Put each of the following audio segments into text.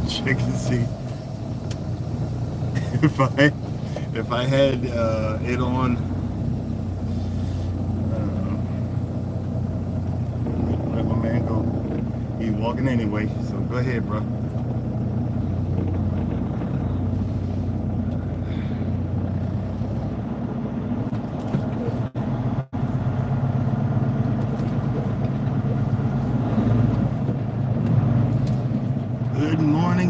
check and see if I had it on. Let my man go. He's walking anyway, so go ahead, bro.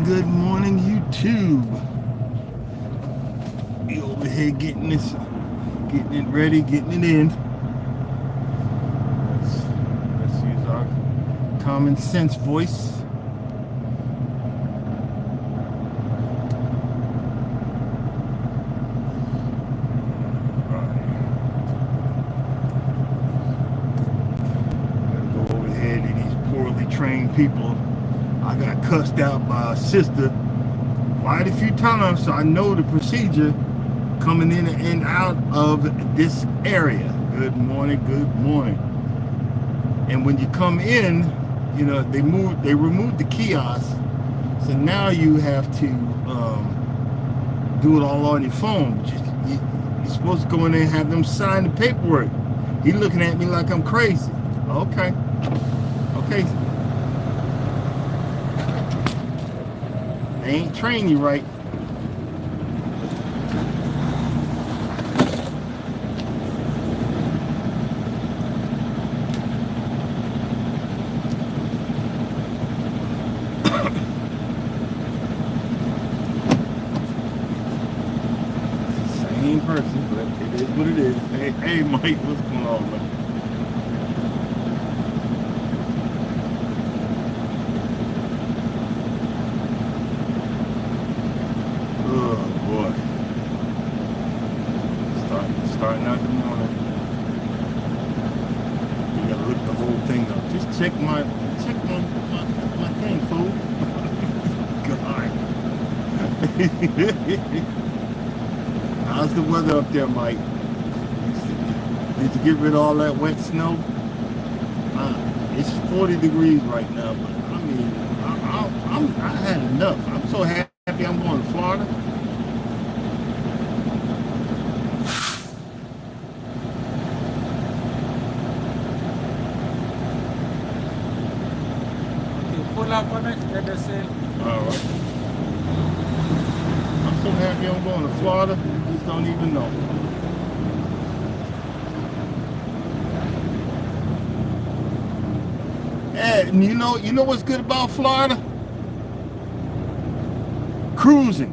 Good morning, YouTube. Be over here getting it ready, getting it in. Let's use our common sense voice. Gotta go over here to these poorly trained people. I got cussed out by a sister quite a few times, so I know the procedure coming in and out of this area. Good morning, good morning. And when you come in, you know, they removed the kiosk, so now you have to do it all on your phone. You're supposed to go in there and have them sign the paperwork. He looking at me like I'm crazy. Okay. They ain't trained you right. Same person, but it is what it is. Hey, Mike, what's going on, man? Starting out the morning. You gotta look the whole thing up. Just check my thing, fool. God. How's the weather up there, Mike? Did you get rid of all that wet snow? It's 40 degrees right now, but I mean, I had enough. I'm so happy I'm going to Florida. Pull up on it, let us say. Alright. I'm so happy I'm going to Florida, you just don't even know. And you know what's good about Florida? Cruising.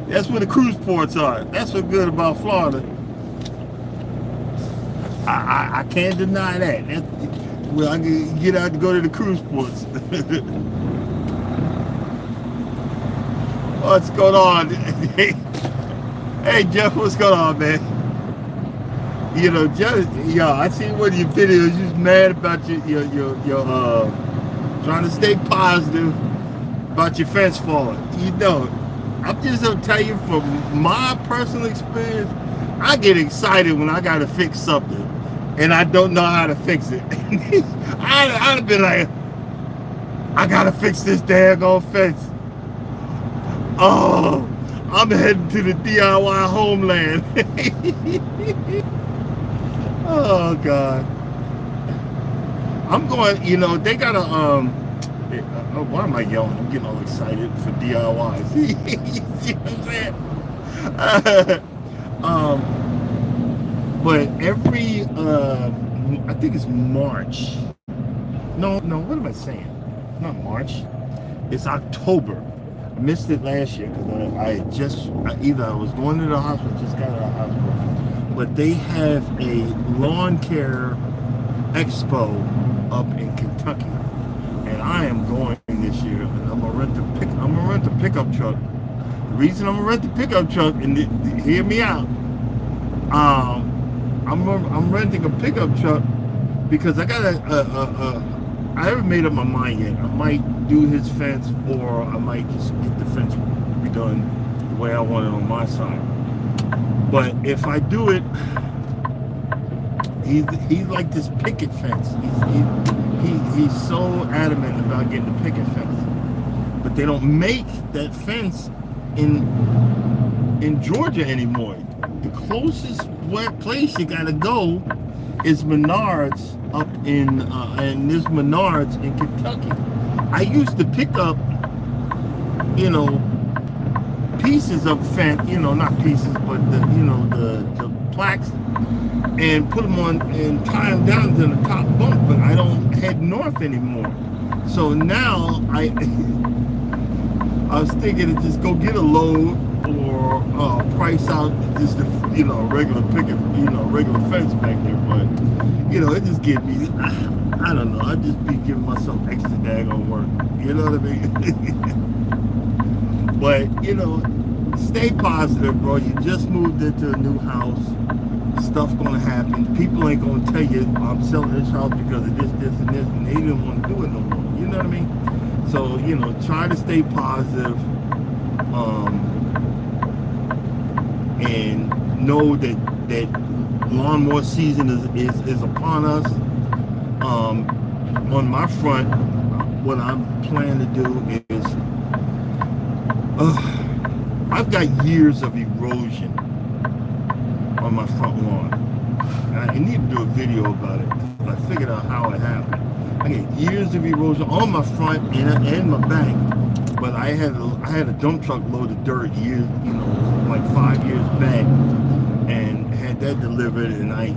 That's where the cruise ports are. That's what's good about Florida. I can't deny that. Well, I can get out to go to the cruise ports. What's going on? Hey, Jeff, what's going on, man? You know, Jeff, I seen one of your videos. You're mad about your trying to stay positive about your fence falling. You know, I'm just gonna tell you from my personal experience, I get excited when I gotta fix something and I don't know how to fix it. I'd have been like, I gotta fix this daggone fence. Oh, I'm heading to the DIY homeland. Oh God. I'm going, they got a why am I yelling? I'm getting all excited for DIYs. You see what I'm saying? But every I think it's March. No, what am I saying? Not March. It's October. I missed it last year because either I was going to the hospital, just got out of the hospital. But they have a lawn care expo up in Kentucky, and I am going this year. And I'm gonna rent a pickup truck. The reason I'm gonna rent the pickup truck, and hear me out. I'm renting a pickup truck because I got I haven't made up my mind yet. I might do his fence, or I might just get the fence redone the way I want it on my side. But if I do it, he's like this picket fence. He's so adamant about getting the picket fence. but they don't make that fence in Georgia anymore. The closest place you gotta go is Menards up in and there's Menards in Kentucky. I used to pick up, you know, pieces of fence, you know, not pieces, but the, you know, the plaques, and put them on and tie them down to the top bunk, but I don't head north anymore. So now I was thinking to just go get a load or price out just the, you know, regular picket, you know, regular fence back there. But you know, it just gives me, I don't know, I just be giving myself extra daggone work. You know what I mean? But you know, stay positive, bro. You just moved into a new house. Stuff gonna happen. People ain't gonna tell you I'm selling this house because of this, this, and this, and they didn't want to do it no more. You know what I mean? So you know, try to stay positive, and know that lawnmower season is upon us. On my front, what I'm planning to do is, I've got years of erosion on my front lawn. And I need to do a video about it because I figured out how it happened. I get years of erosion on my front and my back. But I had a dump truck load of dirt years, you know, like 5 years back, and had that delivered, and I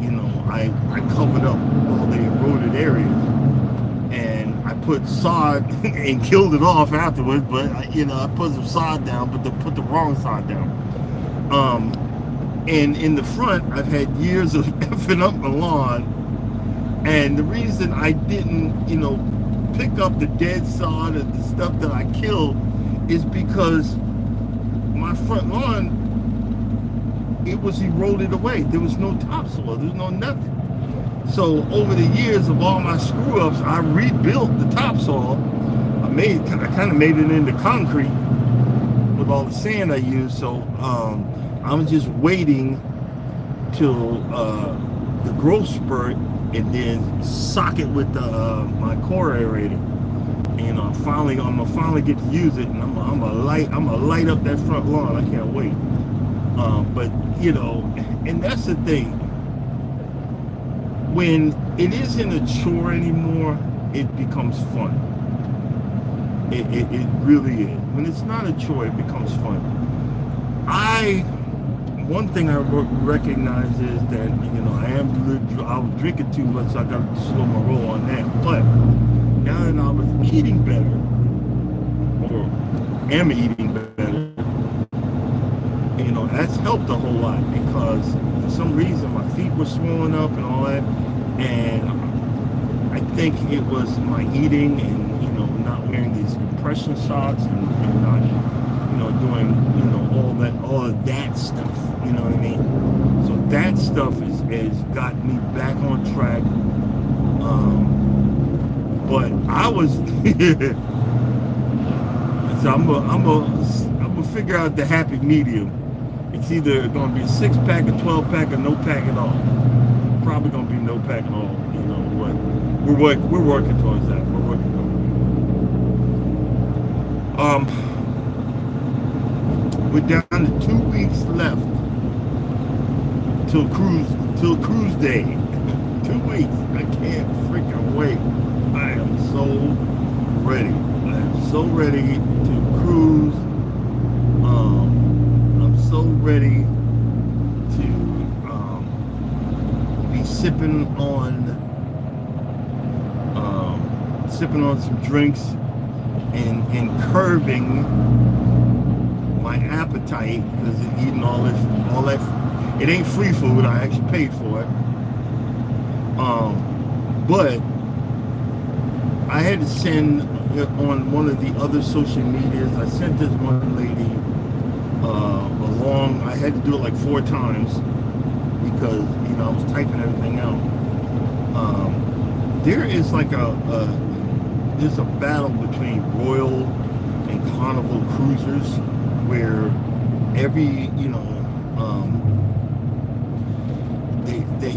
covered up all the eroded areas, and I put sod and killed it off afterwards. But I put some sod down, but put the wrong sod down. And in the front, I've had years of effing up my lawn, and the reason I didn't, you know, pick up the dead sod and the stuff that I killed is because my front lawn, it was eroded away. There was no topsoil, there was no nothing. So over the years of all my screw ups, I rebuilt the topsoil. I kind of made it into concrete with all the sand I used. So I'm just waiting till the growth spurt, and then sock it with my core aerator. And I'm gonna finally get to use it, and I'm gonna light up that front lawn. I can't wait. But you know, and that's the thing. When it isn't a chore anymore, it becomes fun. It really is. When it's not a chore, it becomes fun. One thing I recognize is that, you know, I was drinking too much, so I got to slow my roll on that. But now that I was eating better, or am eating better, you know, that's helped a whole lot, because for some reason my feet were swollen up and all that, and I think it was my eating and, you know, not wearing these compression socks and not, you know, doing, you know, all of that stuff. You know what I mean? So that stuff has got me back on track. But I was so I'm gonna figure out the happy medium. It's either gonna be a 6-pack, a 12-pack, or no pack at all. Probably gonna be no pack at all. You know what? We're working towards that. We're working towards it. We're down to 2 weeks left till cruise day. 2 weeks. I can't freaking wait. I am so ready. I am so ready to cruise. I'm so ready to be sipping on some drinks and curbing my appetite, because eating all that, it ain't free food. I actually paid for it. But I had to send on one of the other social medias. I sent this one lady along. I had to do it like 4 times because, you know, I was typing everything out. There is like there's a battle between Royal and Carnival cruisers, where every, you know, they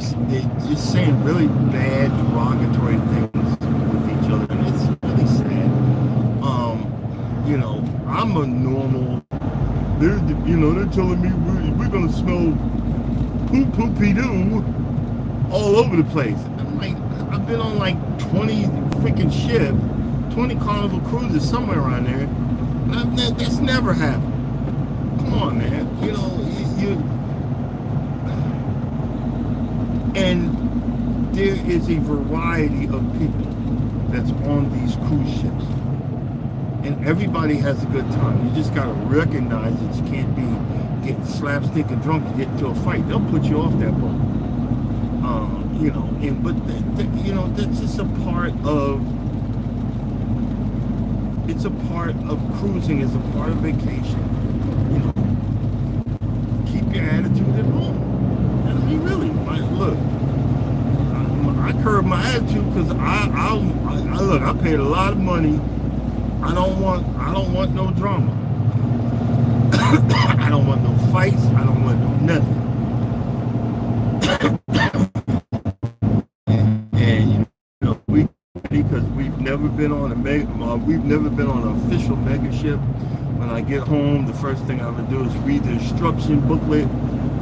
just saying really bad, derogatory things with each other, and it's really sad. you know, I'm a normal. They're telling me we're gonna smell poopy doo all over the place. I'm like, I've been on like 20 freaking ships, 20 Carnival cruises somewhere around there. That's never happened. Come on, man. And there is a variety of people that's on these cruise ships. And everybody has a good time. You just got to recognize that you can't be getting slapstick and drunk to get into a fight. They'll put you off that boat. That's just a part of, it's a part of cruising, it's a part of vacation. Keep your attitude at home. I mean, really, look, I curb my attitude because I paid a lot of money. I don't want no drama. I don't want no fights. I don't want no nothing. And because we've never been on an official mega ship. When I get home, the first thing I would do is read the instruction booklet.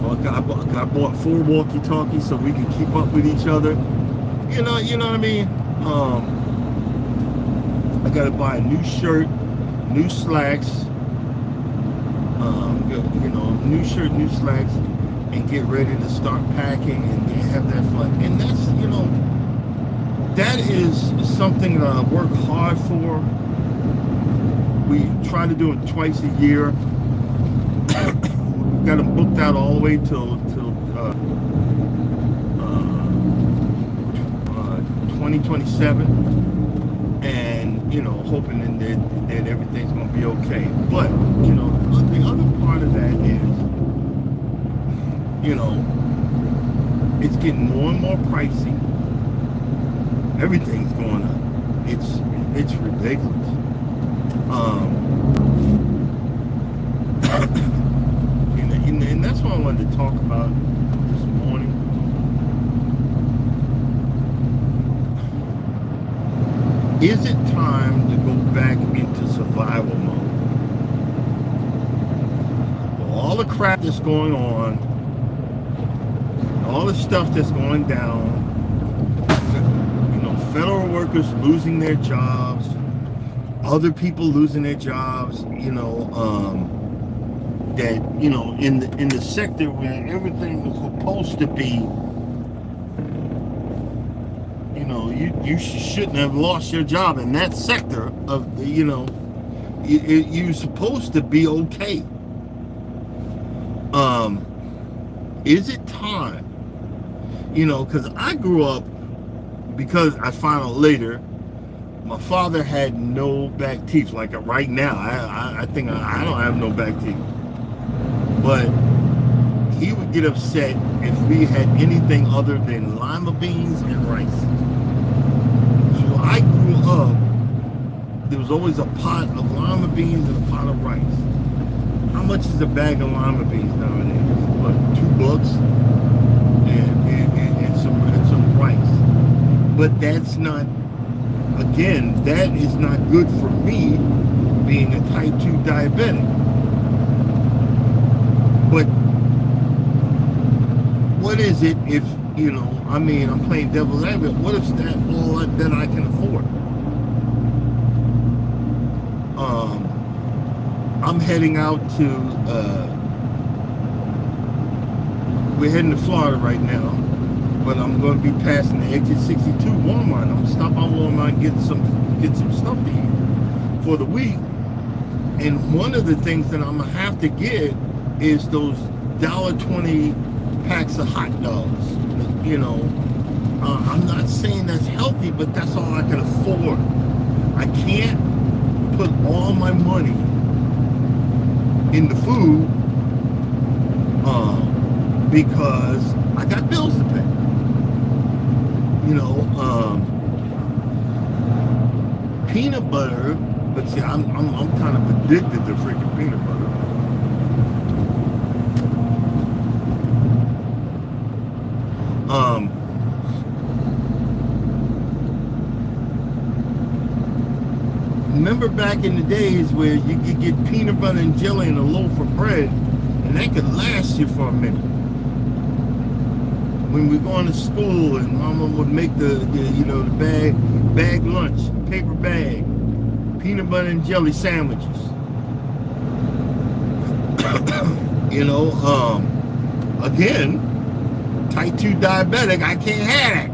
I bought 4 walkie-talkies so we can keep up with each other. You know what I mean? I gotta buy a new shirt, new slacks, new shirt, new slacks, and get ready to start packing and have that fun. And that's, that is something that I work hard for. We try to do it twice a year. We've got them booked out all the way till 2027. And hoping that everything's gonna be okay. But the other part of that is, it's getting more and more pricey. Everything's going up. It's ridiculous. And that's what I wanted to talk about this morning. Is it time to go back into survival mode? Well, all the crap that's going on, all the stuff that's going down, federal workers losing their jobs, other people losing their jobs, that, in the sector where everything was supposed to be, you shouldn't have lost your job in that sector of the, you're supposed to be okay. Is it time? Because I grew up, because I found out later, my father had no back teeth. Like right now, I think I don't have no back teeth. But he would get upset if we had anything other than lima beans and rice. So I grew up, there was always a pot of lima beans and a pot of rice. How much is a bag of lima beans nowadays? What, $2? And some rice. But that's not, again, that is not good for me being a type 2 diabetic. But what is it if, I'm playing devil's advocate, what if that's all that I can afford? I'm heading out to, we're heading to Florida right now, but I'm going to be passing the exit 62 Walmart. I'm going to stop by Walmart and get some stuff to eat for the week. And one of the things that I'm going to have to get is those $1.20 packs of hot dogs. I'm not saying that's healthy, but that's all I can afford. I can't put all my money in the food because I got bills to pay. Peanut butter, but see, I'm kind of addicted to freaking peanut butter. remember back in the days where you could get peanut butter and jelly and a loaf of bread, and that could last you for a minute. When we going to school and Mama would make the bag lunch, paper bag, peanut butter and jelly sandwiches. Again, type 2 diabetic, I can't have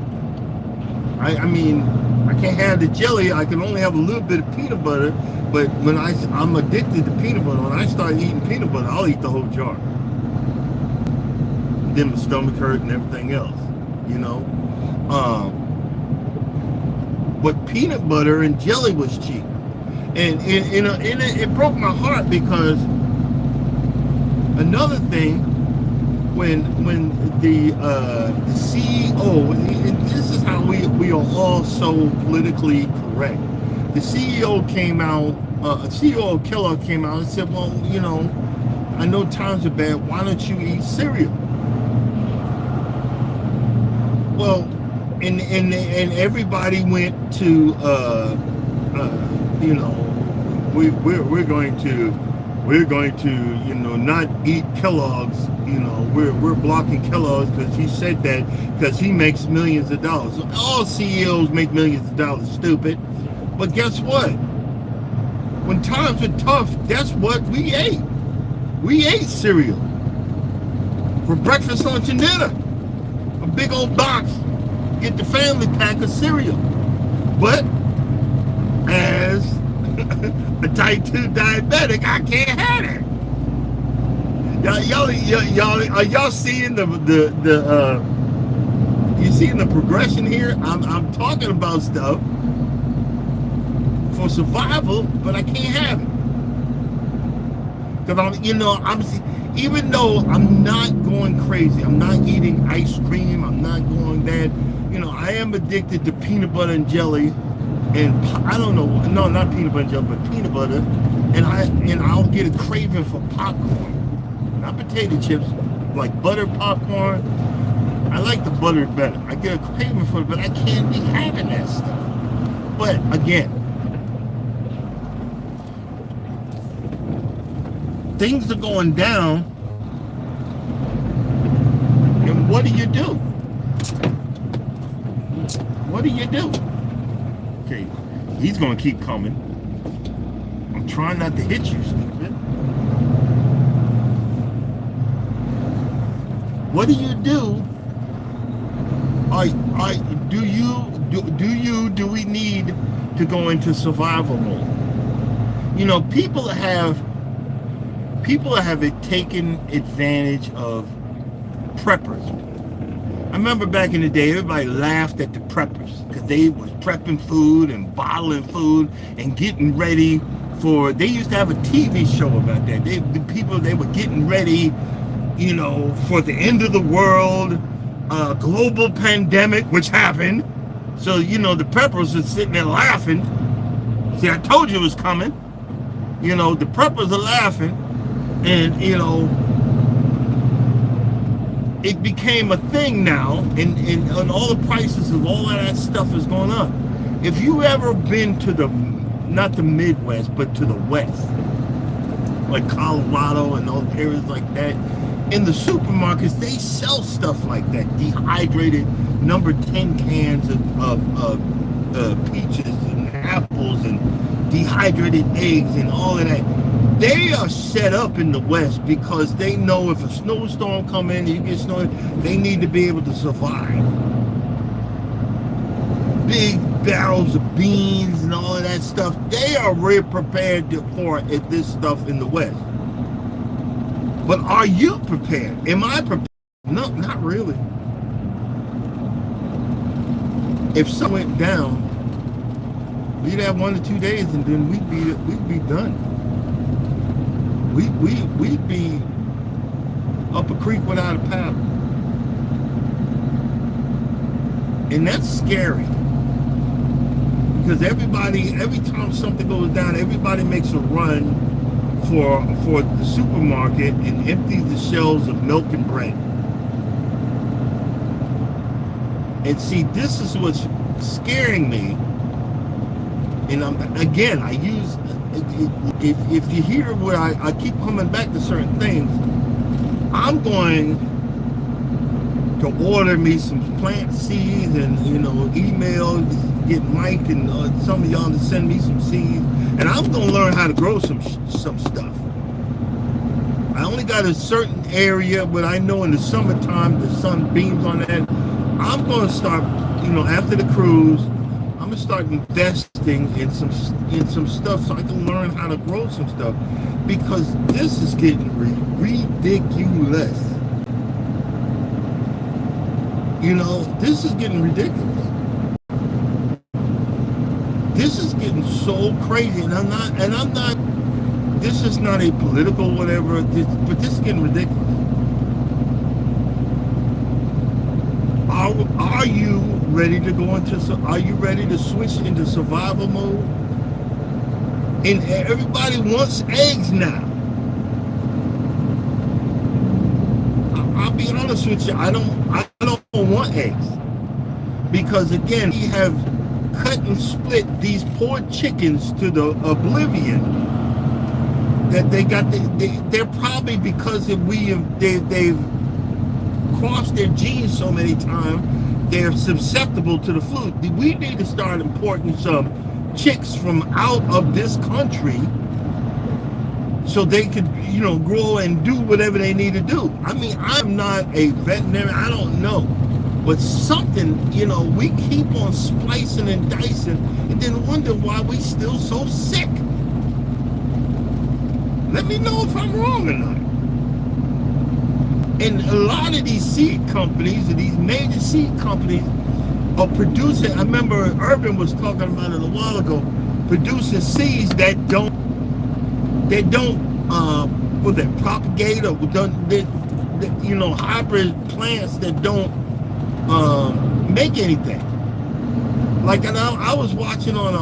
that. I mean, I can't have the jelly. I can only have a little bit of peanut butter. But when I'm addicted to peanut butter, when I start eating peanut butter, I'll eat the whole jar. Then my stomach hurt and everything else, But peanut butter and jelly was cheap, and it broke my heart because another thing, when the CEO, and this is how we are all so politically correct. The CEO came out, CEO of Kellogg came out and said, well, I know times are bad. Why don't you eat cereal? Well, and everybody went to we're going to not eat Kellogg's. We're blocking Kellogg's because he said that because he makes millions of dollars. All CEOs make millions of dollars, stupid. But guess what? When times were tough, that's what we ate. We ate cereal for breakfast, lunch, and dinner. A big old box. Get the family pack of cereal. But as a type 2 diabetic, I can't have it. Y'all are y'all seeing you seeing the progression here? I'm talking about stuff for survival, but I can't have it. Because even though I'm not going crazy, I'm not eating ice cream, I'm not going that, I am addicted to peanut butter and jelly, and I don't know, no, not peanut butter and jelly, but peanut butter, and I'll get a craving for popcorn, not potato chips, like buttered popcorn. I like the butter better. I get a craving for it, but I can't be having that stuff. But again, things are going down, and what do you do? What do you do? Okay, he's gonna keep coming. I'm trying not to hit you, stupid. What do you do? Do we need to go into survival mode? People have taken advantage of preppers. I remember back in the day, everybody laughed at the preppers because they was prepping food and bottling food and getting ready for. They used to have a TV show about that. They were getting ready, for the end of the world, global pandemic, which happened. So the preppers were sitting there laughing. See, I told you it was coming. The preppers are laughing. And it became a thing now, and all the prices of all of that stuff is going up. If you ever been to not the Midwest, but to the West, like Colorado and all areas like that, in the supermarkets, they sell stuff like that, dehydrated number 10 cans of peaches and apples and dehydrated eggs and all of that. They are set up in the West because they know if a snowstorm come in, you get snow, they need to be able to survive. Big barrels of beans and all of that stuff. They are really prepared for this stuff in the West. But are you prepared? Am I prepared? No, not really. If something went down, we'd have 1 to 2 days, and then we'd be done. We'd be up a creek without a paddle. And that's scary. Because every time something goes down, everybody makes a run for the supermarket and empties the shelves of milk and bread. And see, this is what's scaring me, And again, I use, if you hear where I keep coming back to certain things, I'm going to order me some plant seeds and, email, get Mike and some of y'all to send me some seeds. And I'm going to learn how to grow some stuff. I only got a certain area, but I know in the summertime the sun beams on that. I'm going to start, after the cruise, I'm gonna start investing in some stuff so I can learn how to grow some stuff, because this is getting ridiculous. This is getting ridiculous. This is getting so crazy, and I'm not. This is not a political whatever, but this is getting ridiculous. Are you ready to go into? Are you ready to switch into survival mode? And everybody wants eggs now. I'll be honest with you. I don't want eggs, because again, we have cut and split these poor chickens to the oblivion that they're probably, because they've crossed their genes so many times, they're susceptible to the flu. We need to start importing some chicks from out of this country so they could, grow and do whatever they need to do. I mean, I'm not a veterinarian. I don't know. But something, we keep on splicing and dicing and then wonder why we still so sick. Let me know if I'm wrong or not. And a lot of these seed companies, or these major seed companies, are producing, I remember Urban was talking about it a while ago, producing seeds that don't propagate, or hybrid plants that don't make anything. Like, and I was watching on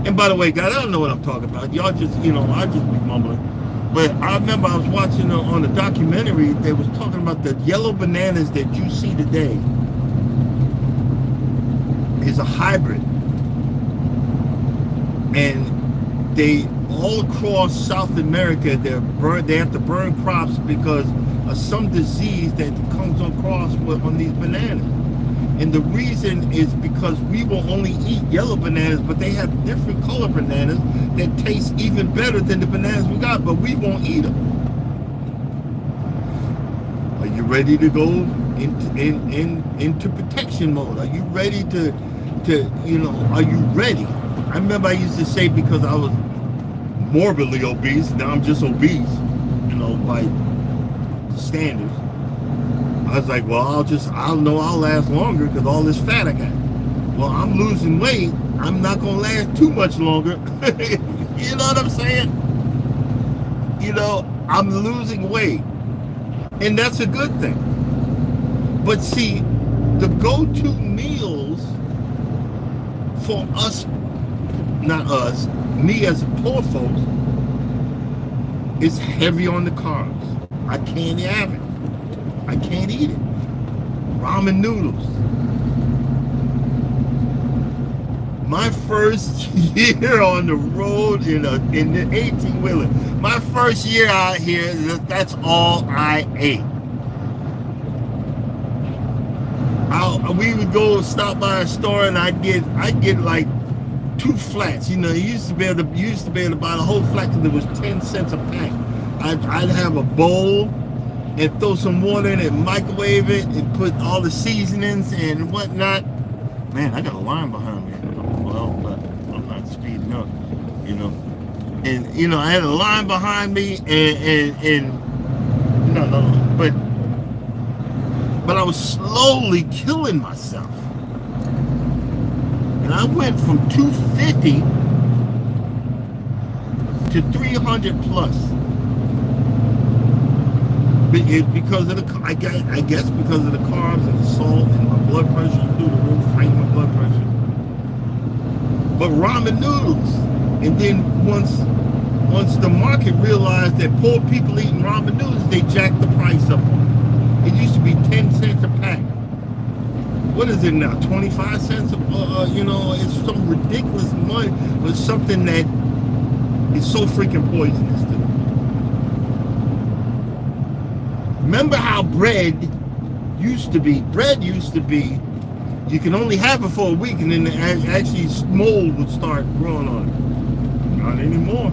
and by the way, guys, I don't know what I'm talking about. Y'all just, I just be mumbling. But I remember I was watching on a documentary, they was talking about the yellow bananas that you see today is a hybrid. And they, all across South America, they have to burn crops because of some disease that comes across on these bananas. And the reason is because we will only eat yellow bananas, but they have different color bananas that taste even better than the bananas we got, but we won't eat them. Are you ready to go into protection mode? Are you ready to are you ready? I remember I used to say, because I was morbidly obese, now I'm just obese, by standards. I was like, well, I'll last longer because all this fat I got. Well, I'm losing weight. I'm not going to last too much longer. You know what I'm saying? I'm losing weight. And that's a good thing. But see, the go-to meals for us, not us, me as poor folks, is heavy on the carbs. I can't have it. I can't eat it. Ramen noodles. My first year on the road in the 18-wheeler, my first year out here, that's all I ate. We would go stop by a store and I'd get like 2 flats. You used to be able to buy the whole flat because it was 10 cents a pack. I'd have a bowl and throw some water in it, microwave it, and put all the seasonings and whatnot. Man, I got a line behind me. Well, but I'm not speeding up, And I had a line behind me, and but I was slowly killing myself. And I went from 250 to 300 plus. Because of I guess because of the carbs and the salt and my blood pressure through the roof, fighting my blood pressure. But ramen noodles, and then once the market realized that poor people eating ramen noodles, they jacked the price up. It used to be 10 cents a pack. what is it now? 25 cents. It's some ridiculous money, but something that is so freaking poisonous to them. Remember how bread used to be? Bread used to be, you can only have it for a week, and then actually mold would start growing on it. Not anymore.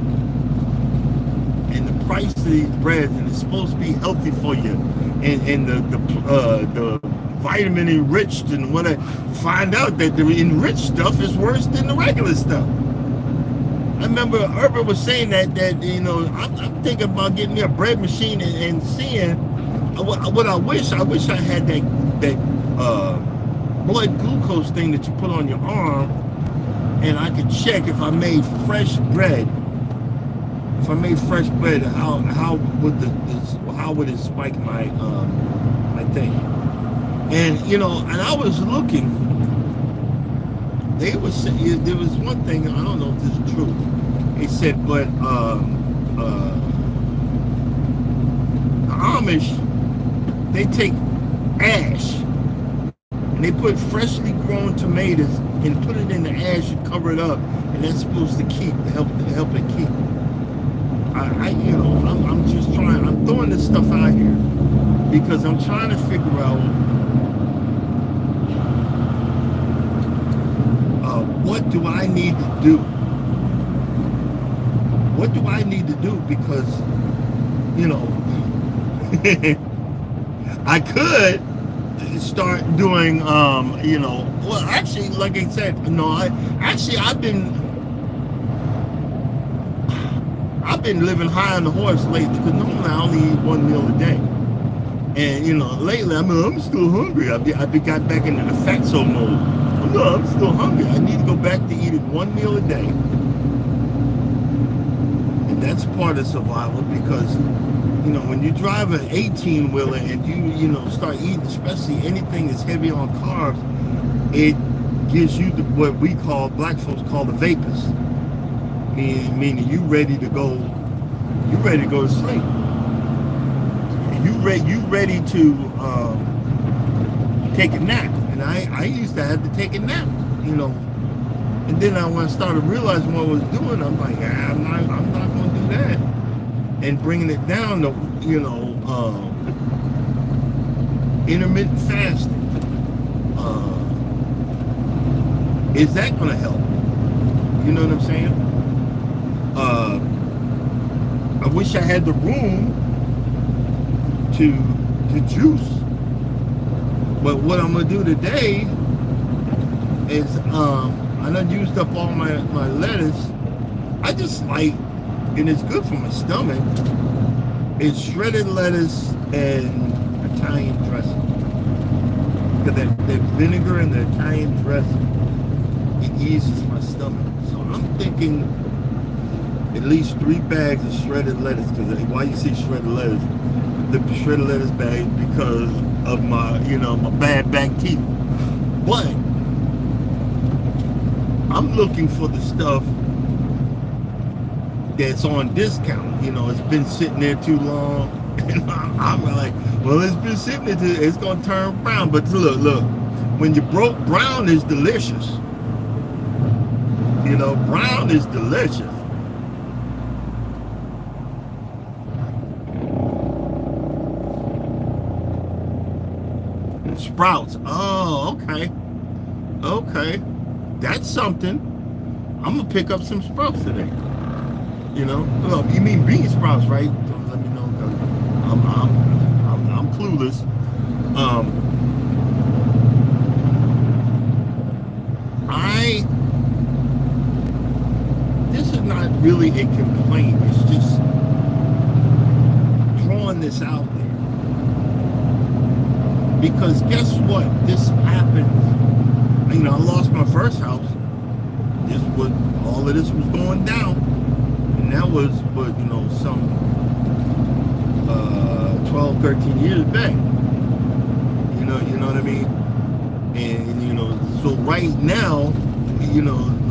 And the price of these breads, and it's supposed to be healthy for you, and the vitamin enriched and whatever. Find out that the enriched stuff is worse than the regular stuff. I remember Herbert was saying that I'm thinking about getting me a bread machine and seeing what I wish I had that blood glucose thing that you put on your arm, and I could check if I made fresh bread. If I made fresh bread, how would it spike my thing? And and I was looking. There was one thing, I don't know if this is true. They said, but the Amish, they take ash and they put freshly grown tomatoes and put it in the ash and cover it up, and that's supposed to help it keep. I'm just trying. I'm throwing this stuff out here because I'm trying to figure out what do I need to do. What do I need to do? Because I could start doing well, actually, like I said, I've been living high on the horse lately, because normally I only eat one meal a day. And lately I'm still hungry. I got back into the fatso mode. No, I'm still hungry. I need to go back to eating one meal a day. And that's part of survival, because when you drive an 18-wheeler and you start eating, especially anything that's heavy on carbs, it gives you what we call, black folks call, the vapors. Meaning you ready to go to sleep. You ready to take a nap. And I used to have to take a nap, And then when I started realizing what I was doing, I'm like, I'm not going to do that. And bringing it down to, intermittent fasting. Is that going to help? You know what I'm saying? I wish I had the room to juice. But what I'm gonna do today is I done used up all my lettuce. I just like, and it's good for my stomach, it's shredded lettuce and Italian dressing. Because that vinegar and the Italian dressing, it eases my stomach. So I'm thinking at least 3 bags of shredded lettuce. Because why you see shredded lettuce? The shredded lettuce bag, because of my my bad back teeth. But I'm looking for the stuff that's on discount. It's been sitting there too long, and I'm like, well, it's been sitting there, it's gonna turn brown. But look, when you broke, brown is delicious. Brown is delicious. Sprouts. Oh, okay. That's something. I'm gonna pick up some sprouts today. Well, you mean bean sprouts, right? Don't let me know, because I'm clueless. This is not really a complaint. It's just throwing this out there. Because guess what? This happened. I lost my first house. All of this was going down. And that was, some 12, 13 years back. You know what I mean? And, so right now,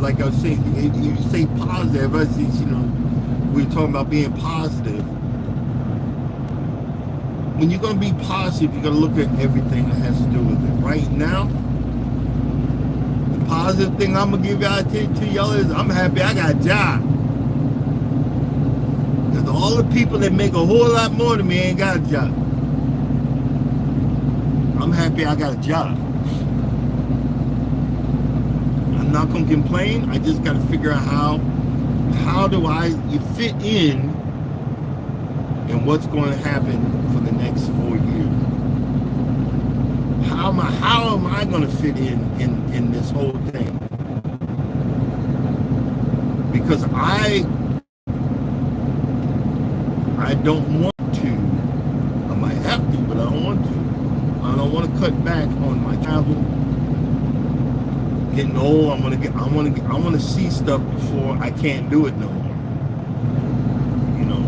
like I was saying, you say positive. I see, we're talking about being positive. When you're going to be positive, you're going to look at everything that has to do with it. Right now, positive thing I'm gonna give y'all to y'all is I'm happy I got a job. Because all the people that make a whole lot more than me ain't got a job. I'm happy I got a job. I'm not gonna complain. I just gotta figure out how do I fit in and what's going to happen for the next 4 years. How am I going to fit in this whole thing? Because I don't want to. I might have to, but I don't want to. I don't want to cut back on my travel. Getting old, I want to see stuff before I can't do it no more. You know,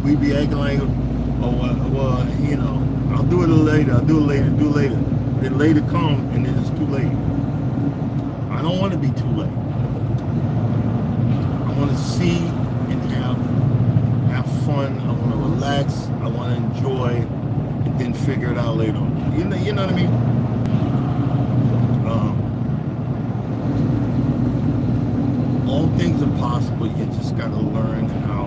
we be acting like, oh well, you know, I'll do it later. Then later come and then it's too late. I don't want to be too late. I want to see and have fun. I want to relax. I want to enjoy, and then figure it out later on. You know what I mean? All things are possible. You just got to learn how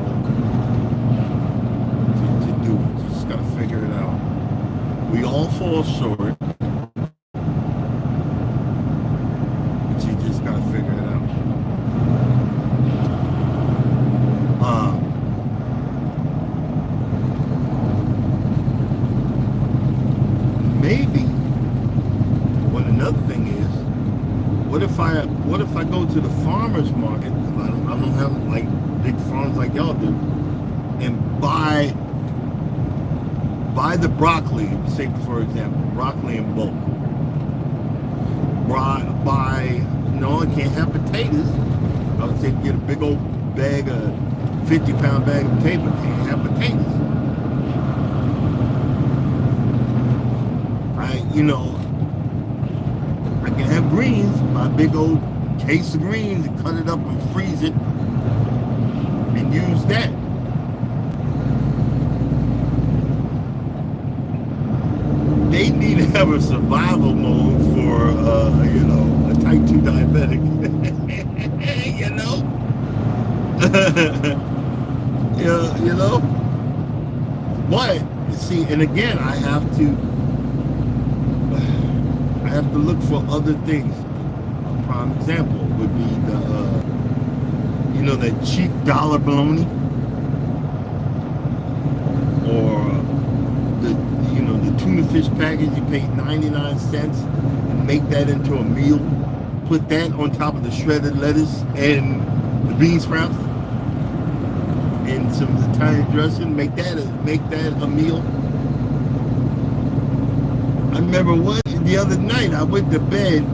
to do it. You just got to figure it out. We all fall short, but you just got to figure it out. Maybe. Well, another thing is, what if I go to the farmer's market, because I don't have like big farms like y'all do, and buy the broccoli, say for example, broccoli in bulk. No, I can't have potatoes. I would say get a big old bag, a 50-pound bag of potatoes, but can't have potatoes. I can have greens, buy a big old case of greens and cut it up and freeze it and use that. They need to have a survival mode for, a type 2 diabetic. You know? you know? But, see, and again, I have to look for other things. A prime example would be that cheap dollar bologna, or the tuna fish package. You pay 99 cents and make that into a meal. Put that on top of the shredded lettuce and the bean sprouts and some Italian dressing. Make that a meal. I remember the other night I went to bed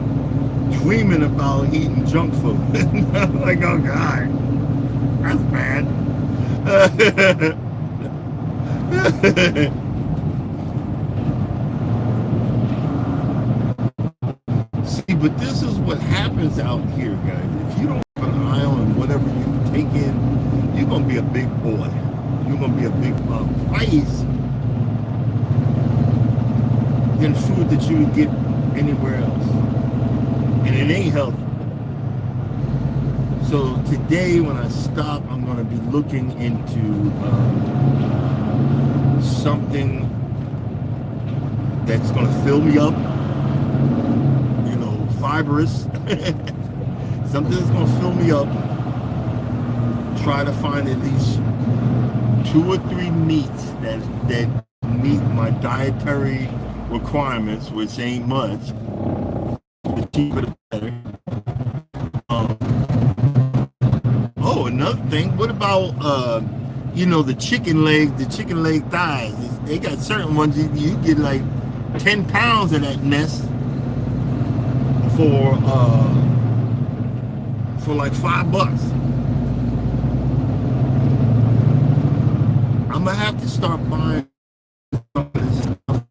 dreaming about eating junk food. I'm like, oh God, that's bad. See, but this is what happens out here, guys. If you don't have an eye on whatever you take in, you're gonna be a big boy. You're gonna be a big price than food that you would get anywhere else, and it ain't healthy. So today, when I stop, I'm going to be looking into something that's going to fill me up, fibrous, something that's going to fill me up. Try to find at least 2 or 3 meats that meet my dietary requirements, which ain't much. The cheaper the better. Another thing, what about the chicken leg thighs? They got certain ones you get like 10 pounds of that mess for like $5. I'm gonna have to start buying some of this stuff.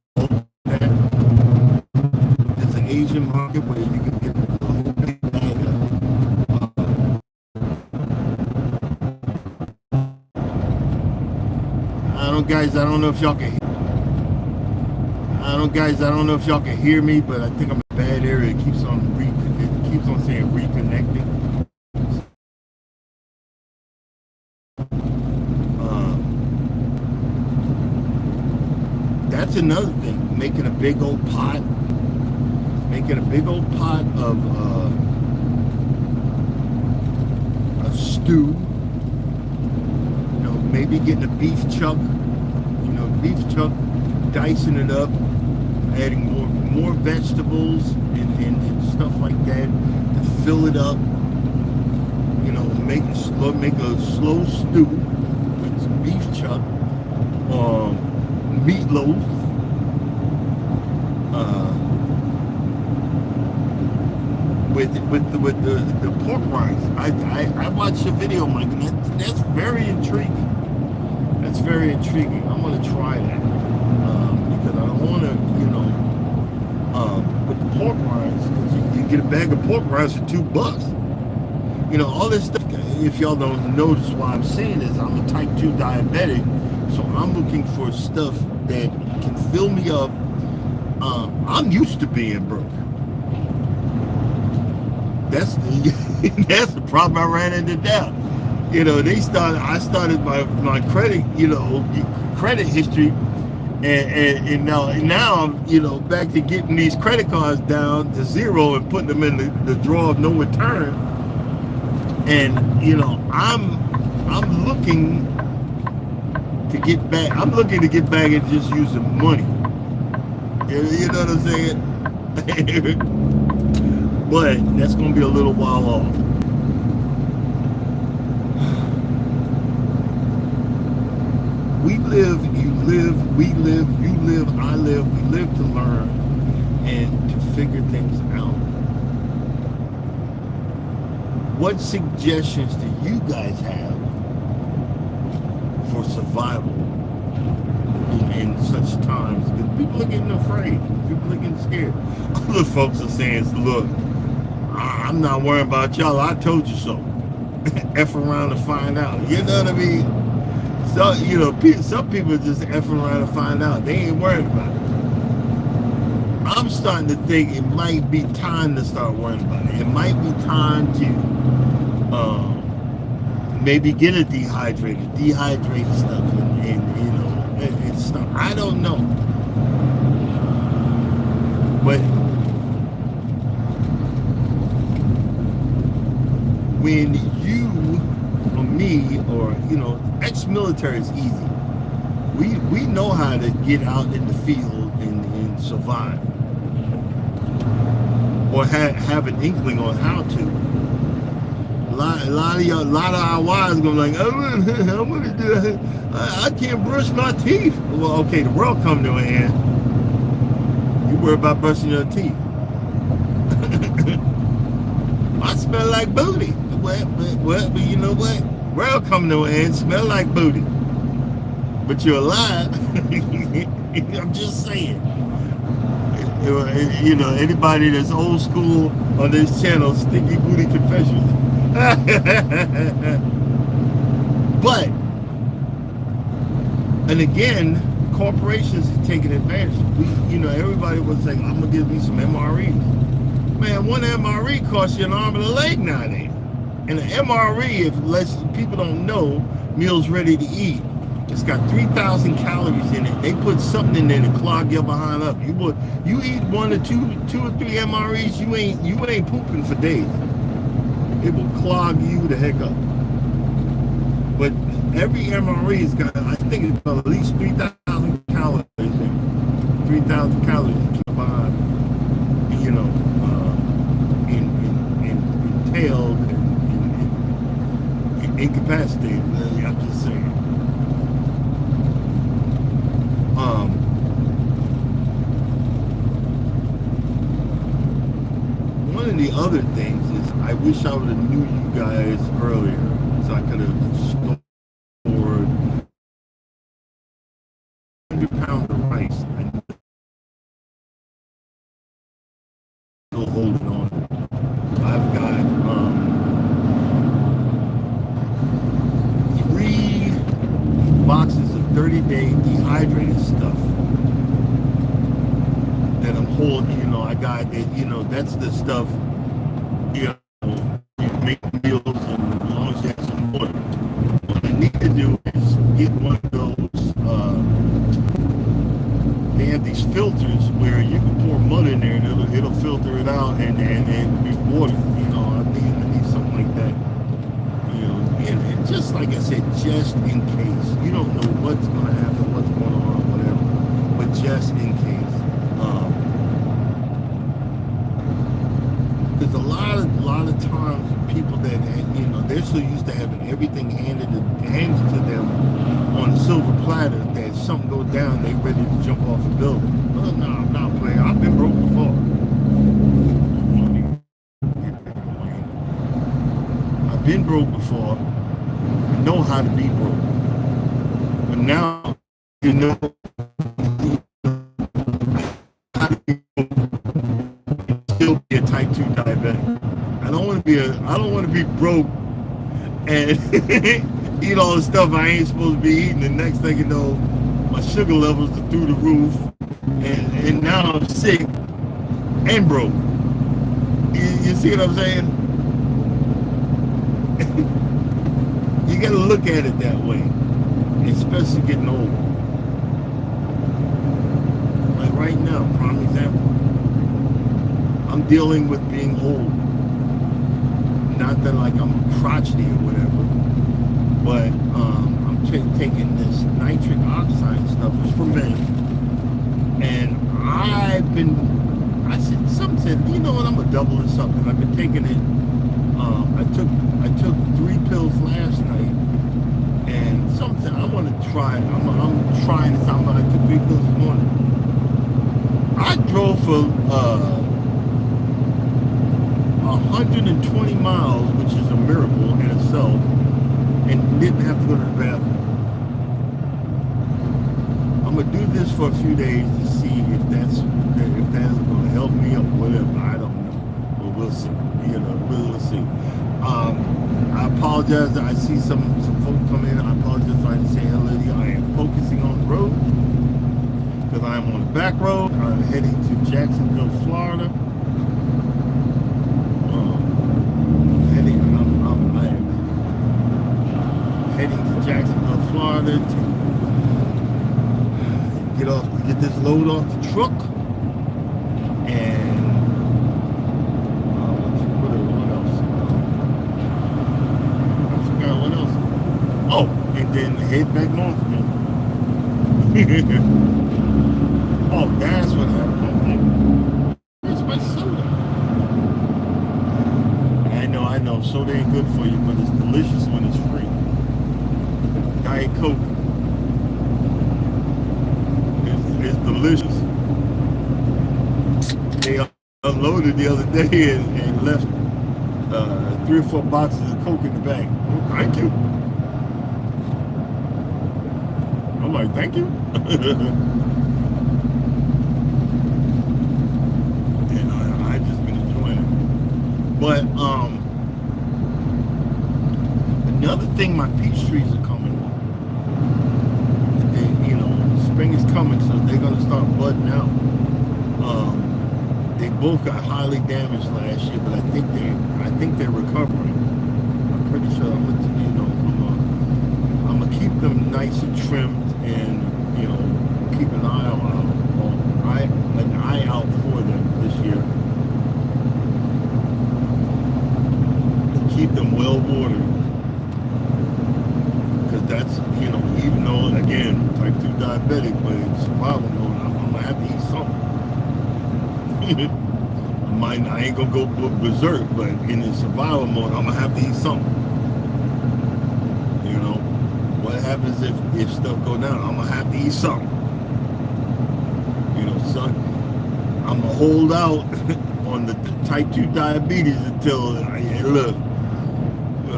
There's an Asian market where you can get a whole big bag of guys, I don't know if y'all can hear me, but I think I'm in a bad area. It keeps on that's another thing. Making a big old pot of a stew. You know, maybe getting a beef chuck. You know, beef chuck, dicing it up, adding more vegetables and stuff like that to fill it up. You know, make a slow stew with some beef chuck, meatloaf, with the pork rinds. I watched a video, Mike, and that's very intriguing. That's very intriguing. I'm gonna try that because I want to, you know, with the pork rinds, you get a bag of pork rinds for $2. You know, all this stuff. If y'all don't notice why I'm saying this, I'm a type 2 diabetic, so I'm looking for stuff that can fill me up. I'm used to being broke. That's the problem I ran into now. You know, I started my credit, you know, credit history, and now I'm, you know, back to getting these credit cards down to zero and putting them in the drawer of no return. And you know, I'm looking to get back. I'm looking to get back and just using money. You know what I'm saying? But that's gonna be a little while off. We live, you live, we live, you live, I live. We live to learn and to figure things out. What suggestions do you guys have for survival in such times? Because people are getting afraid. People are getting scared. Other folks are saying, look, I'm not worrying about y'all. I told you so. F around to find out. You know what I mean? So, you know, some people are just effing around to find out. They ain't worried about it. I'm starting to think it might be time to start worrying about it. It might be time to maybe get a dehydrated stuff and you know, and stuff. I don't know. But when you or me or, you know, ex-military is easy. We know how to get out in the field and survive. Or have an inkling on how to. A lot of our wives gonna be like, I'm gonna do it. I can't brush my teeth. Well, okay, the world come to an end. You worry about brushing your teeth. I smell like booty. Well, but you know what? World come to an end, smell like booty. But you're alive. I'm just saying. You know, anybody that's old school on this channel, Stinky Booty Confessions. But, and again, corporations are taking advantage. You know, everybody was saying, I'm gonna give me some MREs. Man, one MRE costs you an arm and a leg nowadays. And an MRE, if less people don't know, meals ready to eat. It's got 3,000 calories in it. They put something in there to clog your behind up. You eat two or three MREs, you ain't pooping for days. It will clog you the heck up. But every MRE has got, I think it's got at least 3,000 calories in it. 3,000 calories to keep behind, you know, entailed and incapacitated. I'm just saying. One of the other things is I wish I would have knew you guys earlier, so I could have stored 100 pounds of rice and still holding on. I've got 3 boxes of 30-day dehydrated stuff that I'm holding. You know, I got it. You know, that's the stuff. You know, you make meals and as long as you have some water. What I need to do is get one of those. They filters where you can pour mud in there and it'll filter it out and be water. You know, I need something like that. You know, and just like I said, just in case. You don't know what's gonna happen, what's going on, or whatever. But just in case. There's a lot of times people that, you know, they're so used to having everything handed to them on a silver platter that if something goes down, they ready to jump off a building. Oh, no, I'm not playing. I've been broke before. I've been broke before. I know how to be broke. But now, you know how to be broke. Still be a type 2 diabetic. I don't want to be broke and eat all the stuff I ain't supposed to be eating. The next thing you know, my sugar levels are through the roof, and now I'm sick and broke. You see what I'm saying? You got to look at it that way, especially getting old. Like right now, prime example. I'm dealing with being old. Not that like I'm crotchety or whatever, but I'm taking this nitric oxide stuff. It's for men, and some said, you know what, I'm gonna double or something. I've been taking it. I took 3 pills last night, and something I want to try. I'm trying this out. I took 3 pills this morning. I drove for 120 miles, which is a miracle in itself, and didn't have to go to the bathroom. I'm gonna do this for a few days to see if that's gonna help me or whatever. I don't know, but we'll see. You know, we'll see. I apologize. I see some folks come in. I apologize if I didn't say hello to you. I am focusing on the road because I am on the back road. I'm heading to Jacksonville, Florida. Heading to Jacksonville, Florida to get this load off the truck, and what else? I forgot what else. Oh, and then head back north again. Oh, that's what happened. Where's my soda? I know, soda ain't good for you, but it's delicious when it's free. Diet Coke. It's delicious. They unloaded the other day and left 3 or 4 boxes of Coke in the bag. Oh, thank you. I'm like, thank you. And I just been enjoying it. But another thing, my peach trees are coming. Spring is coming, so they're gonna start budding out. They both got highly damaged last year, but I think they're recovering. I'm pretty sure I'm gonna keep them nice and trimmed, and keep an eye out for them this year. Keep them well watered. That's, even though, again, type 2 diabetic, but in survival mode, I'm gonna have to eat something. I ain't gonna go berserk, but in the survival mode, I'm gonna have to eat something. What happens if stuff go down? I'm gonna have to eat something. So I'm gonna hold out on the type 2 diabetes until, look,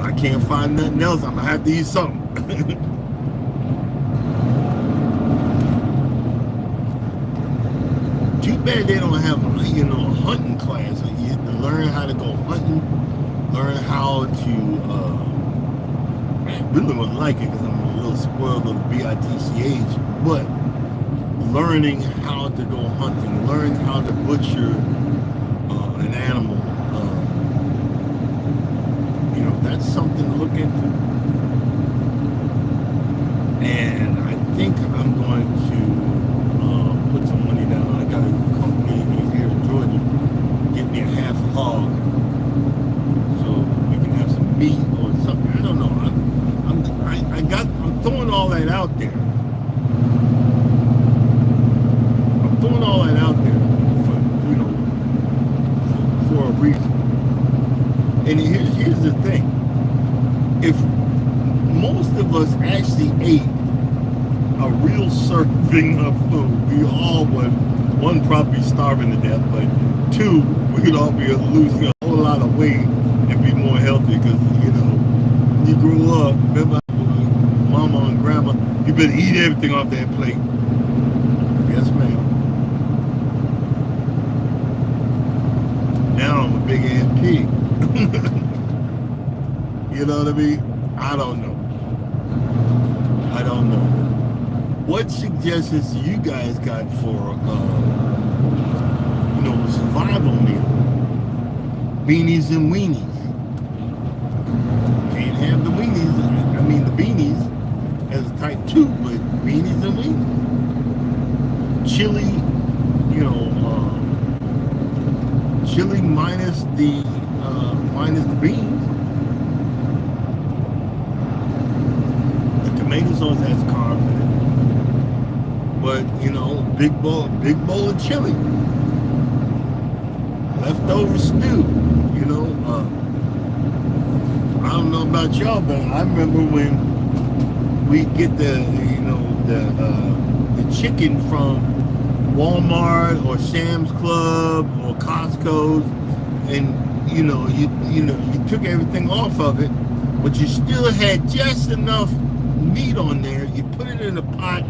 I can't find nothing else. I'm gonna have to eat something. Too bad they don't have, a hunting class. You learn how to go hunting, learn how to. I really wouldn't like it because I'm a little spoiled of the BITC age, but learning how to go hunting, learn how to butcher an animal. That's something to look into. And I think I'm going to put some money down all that out there. I'm throwing all that out there for, for a reason. And here's the thing. If most of us actually ate a real serving of food, we all would, one, probably starving to death, but two, we could all be losing a whole lot of weight and be more healthy because, when you grow up, remember mama and grandma, you better eat everything off that plate. Yes, ma'am. Now I'm a big ass pig. You know what I mean? I don't know. What suggestions you guys got for, survival meal? Beanies and weenies. Can't have the weenies. I mean, the beanies as a type 2, but beanies and weenies. Chili, chili minus the beans. The tomato sauce has carbs in it. But, big bowl of chili. Leftover stew, I don't know about y'all, but I remember when we get the chicken from Walmart or Sam's Club or Costco's, and you took everything off of it, but you still had just enough meat on there. You put it in a pot,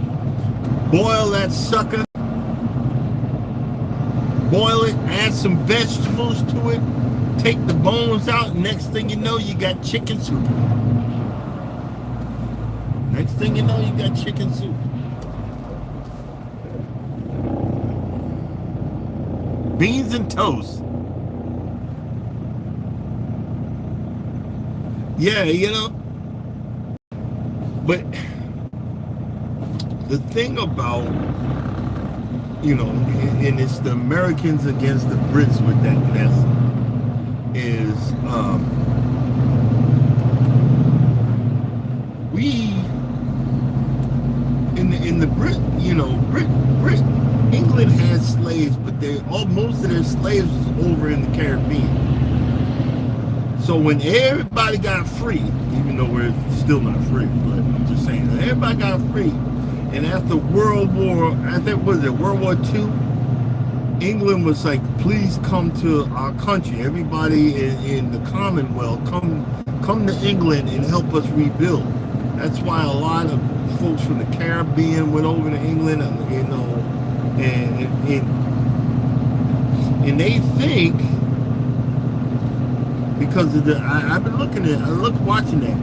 boil that sucker, boil it, add some vegetables to it, take the bones out, next thing you know, you got chicken soup. Next thing you know, you got chicken soup. Beans and toast. Yeah, but the thing about, and it's the Americans against the Brits with that mess, is we in the Brit, England had slaves, but most of their slaves was over in the Caribbean. So when everybody got free, even though we're still not free, but I'm just saying, everybody got free, and after World War II, England was like, please come to our country. Everybody in the Commonwealth, come to England and help us rebuild. That's why a lot of folks from the Caribbean went over to England, and they think, because of I've been watching that,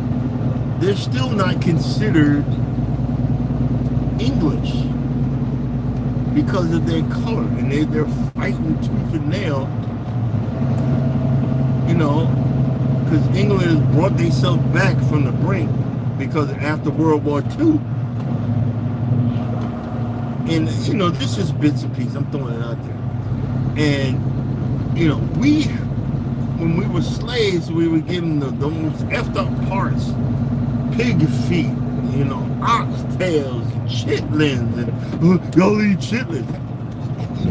they're still not considered English because of their color, and they're fighting tooth and nail, because England has brought themselves back from the brink, because after World War II, and this is bits and pieces, I'm throwing it out there, and when we were slaves, we were given the most effed up parts, pig feet, oxtails, and chitlins, and y'all eat chitlins.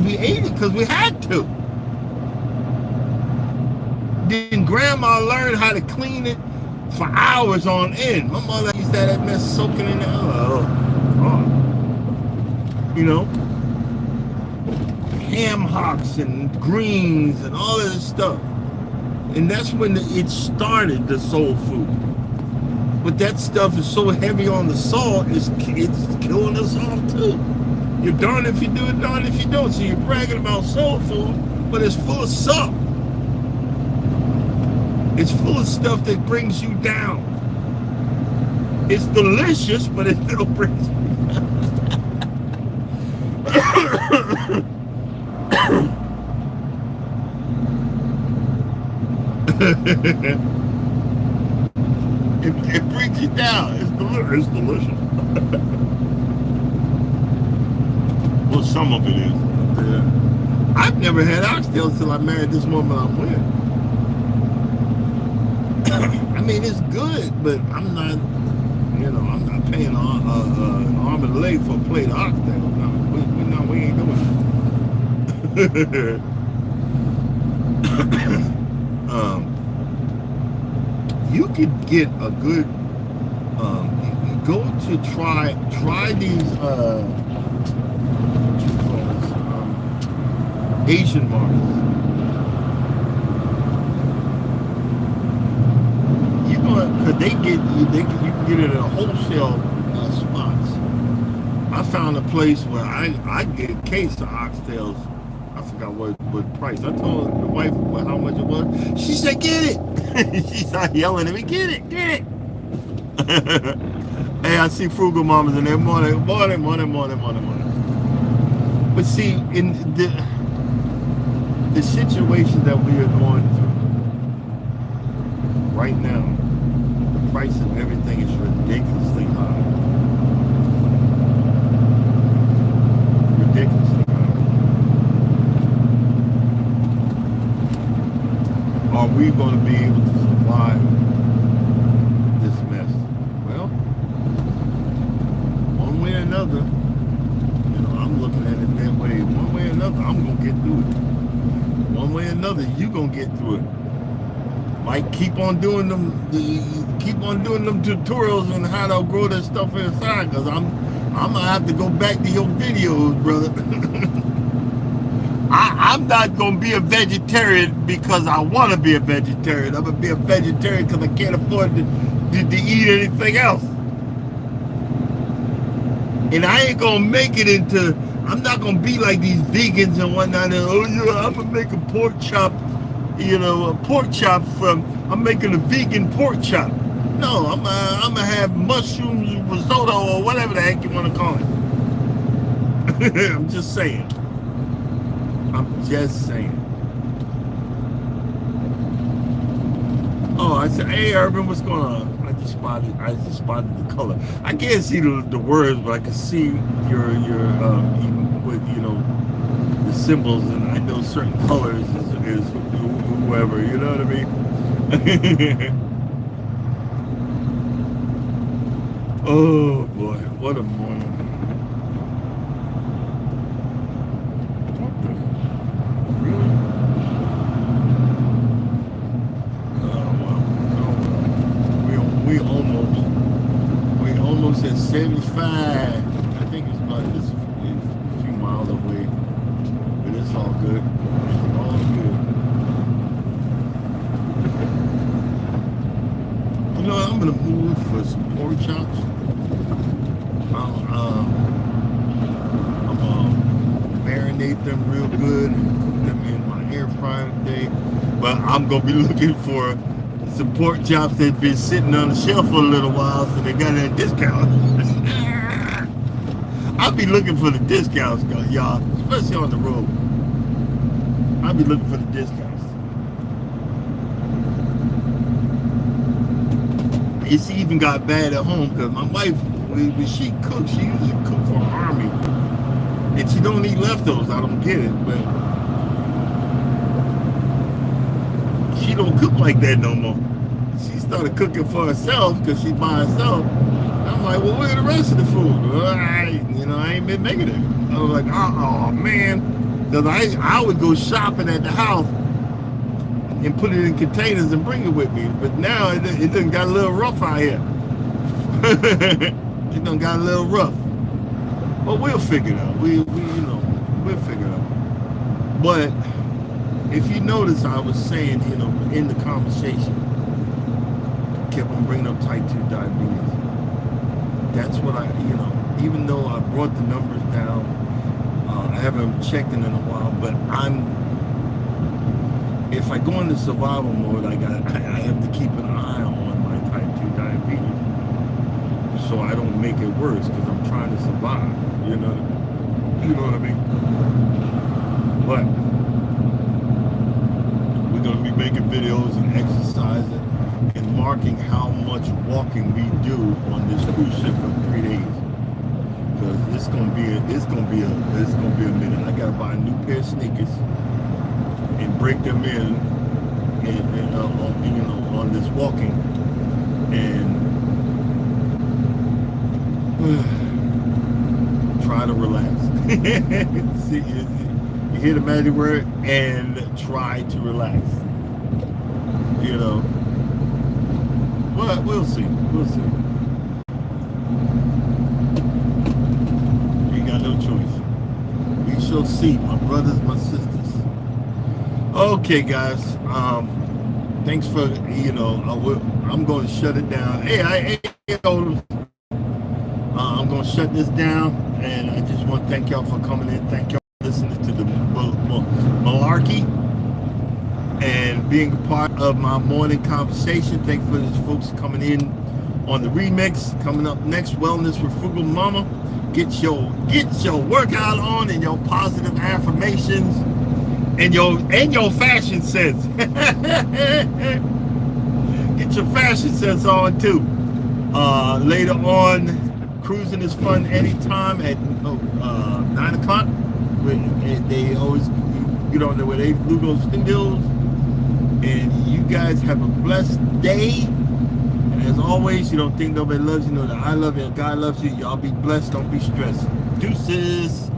We ate it because we had to. Then Grandma learned how to clean it for hours on end. My mother used to have that mess soaking in there. Ham hocks and greens and all of this stuff. And that's when it started, the soul food. But that stuff is so heavy on the salt, it's killing us off too. You're darned if you do it, darned if you don't. So you're bragging about soul food, but it's full of salt. It's full of stuff that brings you down. It's delicious, but it still brings you down. It brings you down. It's delicious. Well, some of it is. I've never had oxtail until I married this woman I'm with. I mean, it's good, but I'm not, You know, I'm not paying an arm and a leg for a plate of oxtail. No, we ain't doing it. You could get a good go to try these what you call this, Asian markets. You know, cause you can get it at wholesale spots. I found a place where I get a case of oxtails. I forgot what price. I told the wife how much it was. She said, "Get it." She started yelling at me, "Get it, get it." Hey, I see frugal mamas in there. Morning. But see, in the situation that we are going through right now, the price of everything is ridiculously high. Ridiculously high. Are we going to be able to survive this mess? Well, one way or another, you know, I'm looking at it that way. One way or another, I'm going to get through it. One way or another, you're going to get through it. Like, keep on doing them tutorials on how to grow that stuff inside, because I'm going to have to go back to your videos, brother. I'm not going to be a vegetarian because I want to be a vegetarian. I'm going to be a vegetarian because I can't afford to eat anything else. And I ain't going to make it into, I'm not going to be like these vegans and whatnot. And, oh, yeah, I'm going to make a pork chop, you know, I'm making a vegan pork chop. No, I'm going to have mushrooms risotto or whatever the heck you want to call it. I'm just saying. Oh, I said, hey, Urban, what's going on? I just spotted the color. I can't see the words, but I can see your even with, you know, the symbols, and I know certain colors is whoever, you know what I mean? Oh boy, what a morning. We almost at 75. I think it's about just a few miles away, but it's all good. It's all good. You know, I'm gonna move for some pork chops. I'm gonna marinate them real good and cook them in my air fryer today. But I'm gonna be looking for some pork chops that's been sitting on the shelf for a little while, so they got a discount. I'll be looking for the discounts, y'all, especially on the road. I'll be looking for the discounts. It's even got bad at home because my wife, when she cooks, she usually cook for her army, and she don't eat leftovers. I don't get it, but she don't cook like that no more. She started cooking for herself because she's by herself. I'm like, well, where's the rest of the food? Well, I ain't been making it. I was like, oh man, because I would go shopping at the house and put it in containers and bring it with me. But now it done got a little rough out here. It done got a little rough. But we'll figure it out. We'll figure it out. But if you notice, I was saying, you know, in the conversation, kept on bringing up type 2 diabetes. That's what even though I brought the numbers down, I haven't checked in a while, but if I go into survival mode, I have to keep an eye on my type 2 diabetes so I don't make it worse, because I'm trying to survive, you know what I mean? But we're going to be making videos and exercising and marking how much walking we do on this cruise ship for 3 days, because it's gonna be a minute. I gotta buy a new pair of sneakers and break them in, and on this walking, and Try to relax. See, you hear the magic word, and try to relax. You know. But we'll see. We'll see. You ain't got no choice. We shall see, my brothers, my sisters. Okay, guys. Thanks for, I'm going to shut it down. I'm going to shut this down, and I just want to thank y'all for coming in. Thank y'all for listening to the malarkey and being a part of my morning conversation. Thank you for these folks coming in on the remix. Coming up next, Wellness with Frugal Mama. Get your workout on and your positive affirmations and your fashion sense. Get your fashion sense on too. Later on, cruising is fun anytime at 9 o'clock. They always get on there with a Lugo Stingles. And you guys have a blessed day. And as always, you don't think nobody loves you, know that I love you and God loves you. Y'all be blessed, don't be stressed. Deuces.